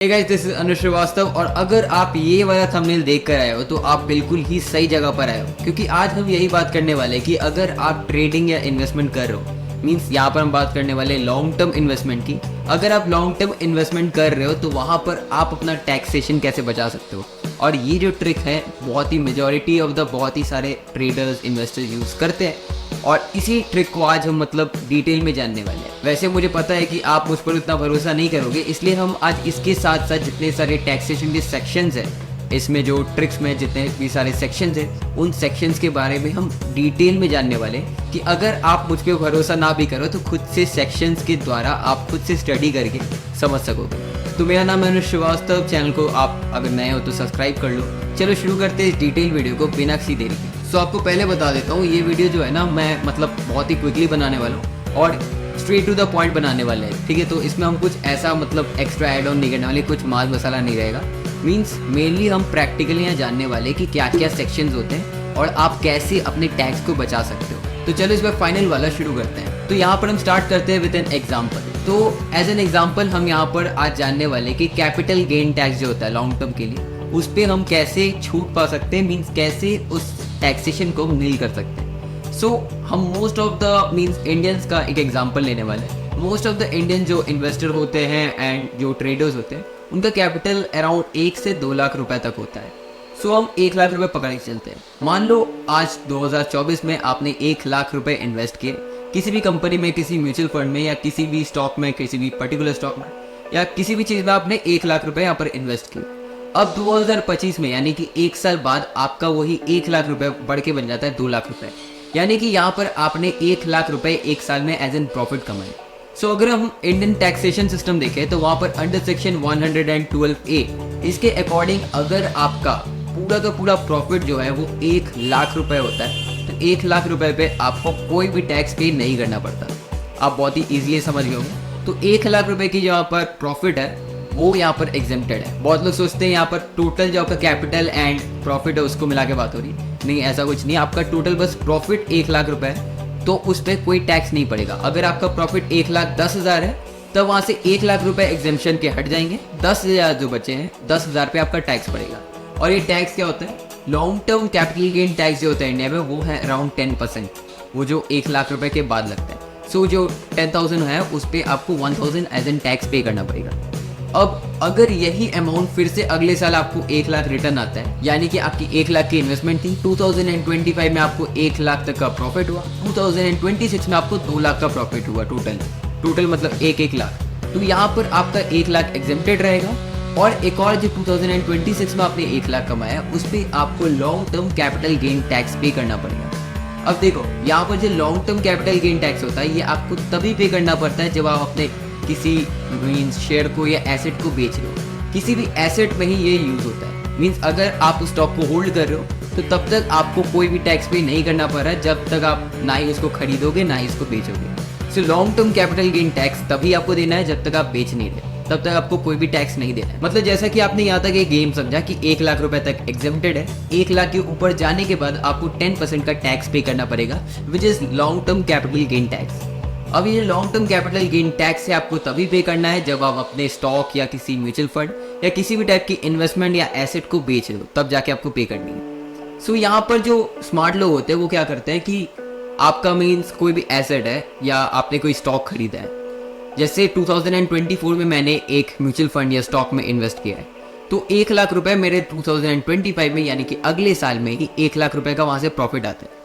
Hey guys, this is अनुज श्रीवास्तव और अगर आप ये वाला थंबनेल देख कर आए हो तो आप बिल्कुल ही सही जगह पर आए हो, क्योंकि आज हम यही बात करने वाले हैं कि अगर आप ट्रेडिंग या इन्वेस्टमेंट कर रहे हो, मीन्स यहाँ पर हम बात करने वाले लॉन्ग टर्म इन्वेस्टमेंट की। अगर आप लॉन्ग टर्म इन्वेस्टमेंट कर रहे हो तो वहाँ पर आप अपना टैक्सेशन कैसे बचा सकते हो। और ये जो ट्रिक है बहुत ही मेजॉरिटी ऑफ द बहुत ही सारे ट्रेडर्स इन्वेस्टर्स यूज़ करते हैं, और इसी ट्रिक को आज हम मतलब डिटेल में जानने वाले हैं। वैसे मुझे पता है कि आप मुझ पर उतना भरोसा नहीं करोगे, इसलिए हम आज इसके साथ साथ जितने सारे टैक्सेशन के सेक्शंस हैं, इसमें जो ट्रिक्स में जितने भी सारे सेक्शंस हैं, उन सेक्शंस के बारे में हम डिटेल में जानने वाले हैं कि अगर आप मुझ पर भरोसा ना भी करो तो खुद से सेक्शंस के द्वारा आप खुद से स्टडी करके समझ सकोगे। तो मेरा नाम है अनुज श्रीवास्तव। चैनल को आप अगर नए हो तो सब्सक्राइब कर लो। चलो शुरू करते हैं इस डिटेल वीडियो को बिना किसी देरी के। तो आपको पहले बता देता हूँ, ये वीडियो जो है ना मैं मतलब बहुत ही क्विकली बनाने वाला हूँ और स्ट्रेट टू द पॉइंट बनाने वाले हैं, ठीक है। तो इसमें हम कुछ ऐसा मतलब एक्स्ट्रा एड ऑन नहीं करने वाले, कुछ माल मसाला नहीं रहेगा। मीन्स मेनली हम प्रैक्टिकली यहाँ जानने वाले कि क्या क्या सेक्शंस होते हैं और आप कैसे अपने टैक्स को बचा सकते हो। तो चलो इस बार फाइनल वाला शुरू करते हैं। तो यहाँ पर हम स्टार्ट करते हैं विद एन एग्जाम्पल। तो एज एन एग्जाम्पल हम यहाँ पर आज जानने वाले कि कैपिटल गेन टैक्स जो होता है लॉन्ग टर्म के लिए, उस पर हम कैसे छूट पा सकते हैं, मीन्स कैसे उस टैक्सेशन को नील कर सकते हैं। सो हम most of the means Indians का एक एग्जांपल लेने वाले हैं। मोस्ट ऑफ द इंडियन जो इन्वेस्टर होते हैं एंड जो ट्रेडर्स होते हैं, उनका कैपिटल अराउंड 1 से 2 लाख रुपए तक होता है। सो हम 1 लाख रुपए पकड़ के चलते हैं। मान लो आज 2024 में आपने 1 लाख रुपए इन्वेस्ट किए किसी भी कंपनी में, किसी म्यूचुअल फंड में या किसी भी स्टॉक में, किसी भी पर्टिकुलर स्टॉक में या किसी भी चीज़ में आपने 1 लाख रुपए यहाँ पर इन्वेस्ट किए। अब 2025 में यानी कि 1 साल बाद आपका वही 1 लाख रुपए बढ़ के बन जाता है 2 लाख रुपए, यानी कि यहाँ पर आपने 1 लाख रुपए 1 साल में एज एन प्रॉफिट कमाए। सो अगर हम इंडियन टैक्सेशन सिस्टम देखें तो वहाँ पर अंडर सेक्शन 112A इसके अकॉर्डिंग अगर आपका पूरा का पूरा प्रॉफिट जो है वो 1 लाख रुपए होता है तो 1 लाख रुपए पे आपको कोई भी टैक्स पे नहीं करना पड़ता। आप बहुत ही ईजिली समझ गए होंगे। तो 1 लाख रुपए की जो यहाँ पर प्रॉफिट है वो यहाँ पर एग्जेम्प्टेड है। बहुत लोग सोचते हैं यहाँ पर टोटल जो आपका कैपिटल एंड प्रॉफिट है उसको मिला के बात हो रही, नहीं ऐसा कुछ नहीं। आपका टोटल बस प्रॉफिट 1 लाख रुपए है तो उस पर कोई टैक्स नहीं पड़ेगा। अगर आपका प्रॉफिट 1,10,000 है तब वहाँ से 1 लाख रुपए एग्जेम्पशन के हट जाएंगे, 10,000 जो बचे हैं 10,000 पे आपका टैक्स पड़ेगा। और ये टैक्स क्या होता है, long term capital gain tax जो होता है इंडिया में वो है अराउंड 10%, वो जो 1 लाख रुपए के बाद लगता है। सो जो 10,000 है उस पर आपको 1,000 एज एन टैक्स पे करना पड़ेगा। अब अगर यही अमाउंट फिर से अगले साल आपको 1 लाख रिटर्न आता है, यानी कि आपकी 1 लाख की इन्वेस्टमेंट थी, 2025 में आपको 1 लाख तक का प्रॉफिट हुआ, 2026 में आपको 2 लाख का प्रॉफिट हुआ टोटल मतलब 1 लाख। तो यहाँ पर आपका 1 लाख एग्जेम्प्टेड रहेगा और एक और जो 2026 में आपने 1 लाख कमाया उस पर आपको long term capital gain tax पे करना पड़ेगा। अब देखो यहाँ पर जो long term capital gain tax होता है ये आपको तभी पे करना पड़ता है जब आप अपने किसी मीन्स शेयर को या एसेट को बेच रहे हो। किसी भी एसेट में ही ये यूज होता है। मीन्स अगर आप उस स्टॉक को होल्ड कर रहे हो तो तब तक आपको कोई भी टैक्स पे नहीं करना पड़ रहा है जब तक आप ना ही उसको खरीदोगे ना ही उसको बेचोगे। So long term capital gain tax तभी आपको देना है जब तक आप बेच नहीं रहे, तब तक आपको कोई भी टैक्स नहीं देना है। मतलब जैसा कि आपने यहाँ तक एक गेम समझा कि 1 लाख रुपए तक एग्जेम्प्टेड है, 1 लाख के ऊपर जाने के बाद आपको 10% का टैक्स पे करना पड़ेगा, which is long term capital gain tax. अब ये long term capital gain tax से आपको तभी पे करना है जब आप अपने स्टॉक या किसी म्यूचुअल फंड या किसी भी टाइप की इन्वेस्टमेंट या एसेट को बेच रहे हो, तब जाके आपको पे करनी है। सो यहाँ पर जो स्मार्ट लोग होते हैं वो क्या करते हैं कि आपका मीन्स कोई भी एसेट है या आपने कोई स्टॉक खरीदा है, जैसे 2024 में मैंने एक म्यूचुअल फंड या स्टॉक में इन्वेस्ट किया है, तो 1 लाख रुपए मेरे 2025 में यानी कि अगले साल में ही 1 लाख रुपए का वहाँ से प्रॉफिट आता है।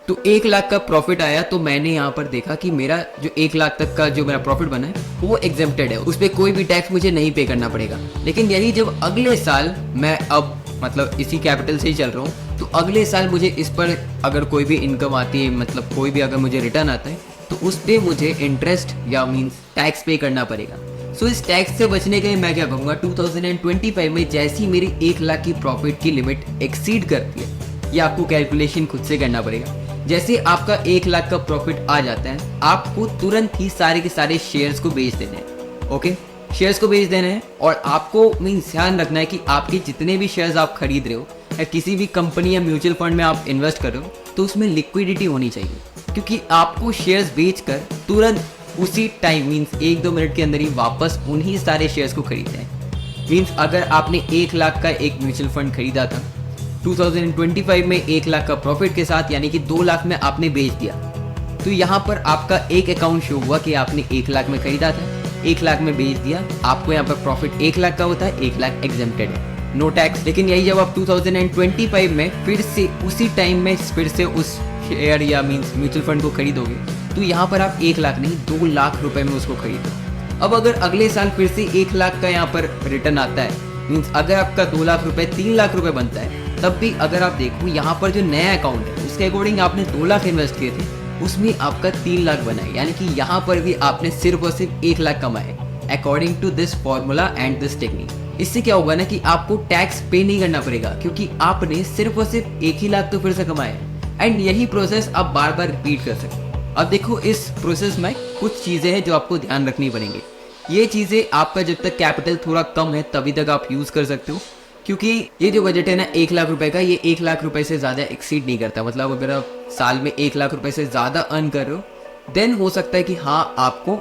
तो 1 लाख का प्रॉफिट आया तो मैंने यहाँ पर देखा कि मेरा जो 1 लाख तक का जो मेरा प्रॉफिट बना है वो एग्जेम्प्टेड है, उस पर कोई भी टैक्स मुझे नहीं पे करना पड़ेगा। लेकिन यही जब अगले साल मैं अब मतलब इसी कैपिटल से ही चल रहा हूँ तो अगले साल मुझे इस पर अगर कोई भी इनकम आती है, मतलब कोई भी अगर मुझे रिटर्न आता है तो उस पर मुझे इंटरेस्ट या मीन्स टैक्स पे करना पड़ेगा। सो इस टैक्स से बचने के लिए मैं क्या कहूँगा, 2025 में जैसी मेरी 1 लाख की प्रॉफिट की लिमिट एक्सीड करती है, ये आपको कैलकुलेशन खुद से करना पड़ेगा। जैसे आपका 1 लाख का प्रॉफिट आ जाता है आपको तुरंत ही सारे के सारे शेयर्स को बेच देने हैं। ओके, शेयर्स को बेच देना है और आपको मीन्स ध्यान रखना है कि आपके जितने भी शेयर्स आप खरीद रहे हो या किसी भी कंपनी या म्यूचुअल फंड में आप इन्वेस्ट कर रहे हो तो उसमें लिक्विडिटी होनी चाहिए, क्योंकि आपको शेयर्स बेचकर तुरंत उसी टाइम मीन्स 1-2 मिनट के अंदर ही वापस उन्हीं सारे शेयर्स को खरीदना है। मीन्स अगर आपने 1 लाख का एक म्यूचुअल फंड खरीदा था 2025 में 1 लाख का प्रॉफिट के साथ, यानी कि 2 लाख में आपने बेच दिया, तो यहाँ पर आपका एक अकाउंट शो हुआ कि आपने 1 लाख में खरीदा था, 1 लाख में बेच दिया, आपको यहाँ पर प्रॉफिट 1 लाख का होता है, 1 लाख एग्जेम्प्टेड है, नो टैक्स। लेकिन यही जब आप 2025 में फिर से उसी टाइम में फिर से उस शेयर या मीन्स म्यूचुअल फंड को खरीदोगे, तो यहाँ पर आप 1 लाख नहीं 2 लाख रुपए में उसको खरीदो। अब अगर अगले साल फिर से 1 लाख का यहाँ पर रिटर्न आता है, मीन्स अगर आपका 2 लाख रुपए 3 लाख रुपए बनता है, तब भी अगर आप देखो यहाँ पर जो नया अकाउंट है उसके अकॉर्डिंग आपने 2 लाख इन्वेस्ट किए थे, उसमें आपका 3 लाख बना है, यानी कि यहाँ पर भी आपने सिर्फ और सिर्फ 1 लाख कमाए according to this formula and this technique. इससे क्या होगा ना कि आपको टैक्स पे नहीं करना पड़ेगा, क्योंकि आपने सिर्फ और सिर्फ 1 ही लाख तो फिर से कमाए एंड यही प्रोसेस आप बार बार रिपीट कर सकते हो। अब देखो इस प्रोसेस में कुछ चीज़ें हैं जो आपको ध्यान रखनी पड़ेंगी। ये चीज़ें आपका जब तक कैपिटल थोड़ा कम है तभी तक आप यूज़ कर सकते हो, क्योंकि ये जो बजट है ना 1 लाख रुपए का, ये 1 लाख रुपए से ज़्यादा एक्सीड नहीं करता। मतलब अगर आप साल में 1 लाख रुपए से ज़्यादा अर्न कर रहे हो देन हो सकता है कि हाँ आपको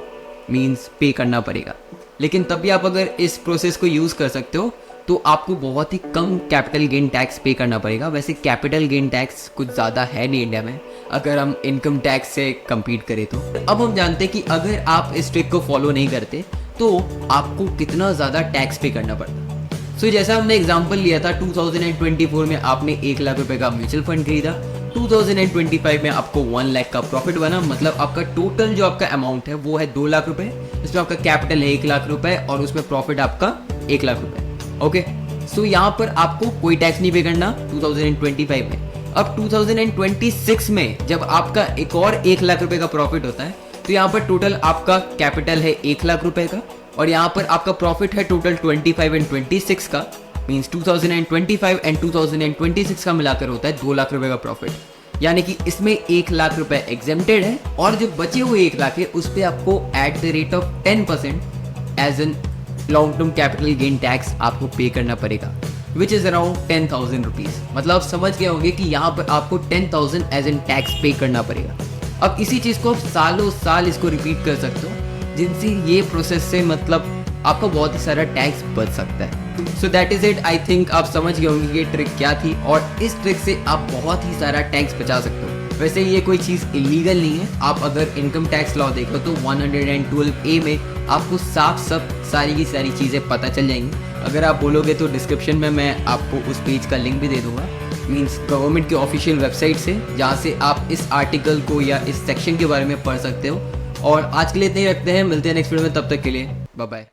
मीन्स पे करना पड़ेगा, लेकिन तब भी आप अगर इस प्रोसेस को यूज़ कर सकते हो तो आपको बहुत ही कम कैपिटल गेन टैक्स पे करना पड़ेगा। वैसे कैपिटल गेन टैक्स कुछ ज़्यादा है नहीं इंडिया में अगर हम इनकम टैक्स से कंपीट करें तो। अब हम जानते हैं कि अगर आप इस ट्रिक को फॉलो नहीं करते तो आपको कितना ज़्यादा टैक्स पे करना पड़ता। सो जैसा हमने एग्जांपल लिया था 2024 में आपने 1 लाख रुपए का म्यूचुअल फंड खरीदा, 2025 में आपको 1 लाख का प्रॉफिट बना, मतलब आपका टोटल जो आपका अमाउंट है वो है 2 लाख रुपए, इसमें आपका कैपिटल है 1 लाख रुपए और उसमें प्रॉफिट आपका 1 लाख रुपए। ओके, सो यहाँ पर आपको कोई टैक्स नहीं पे करना 2025 में। अब 2026 में जब आपका एक और 1 लाख रुपए का प्रॉफिट होता है तो यहाँ पर टोटल आपका कैपिटल है 1 लाख रुपए का और यहाँ पर आपका प्रॉफिट है टोटल 25 एंड 26 का, मीन्स 2025 एंड 2026 का मिलाकर होता है 2 लाख रुपए का प्रॉफिट। यानी कि इसमें 1 लाख रुपए एग्जेम्प्टेड है और जो बचे हुए 1 लाख है उस पर आपको at the rate of 10% as an long term capital gain tax आपको पे करना पड़ेगा, विच इज अराउंड 10,000 रुपीज। मतलब आप समझ गए होंगे कि यहाँ पर आपको 10,000 एज एन टैक्स पे करना पड़ेगा। अब इसी चीज को आप सालों साल इसको रिपीट कर सकते हो, जिनसे ये प्रोसेस से मतलब आपका बहुत ही सारा टैक्स बच सकता है। So that is it. I think आप समझ गए होंगे कि ये ट्रिक क्या थी और इस ट्रिक से आप बहुत ही सारा टैक्स बचा सकते हो। वैसे ये कोई चीज़ इलीगल नहीं है। आप अगर इनकम टैक्स लॉ देखो तो 112A में आपको साफ सारी की सारी चीज़ें पता चल जाएंगी। अगर आप बोलोगे तो डिस्क्रिप्शन में मैं आपको उस पेज का लिंक भी दे दूंगा, मीन्स गवर्नमेंट की ऑफिशियल वेबसाइट से, जहाँ से आप इस आर्टिकल को या इस सेक्शन के बारे में पढ़ सकते हो। और आज के लिए इतना ही रखते हैं, मिलते हैं नेक्स्ट वीडियो में, तब तक के लिए बाय बाय।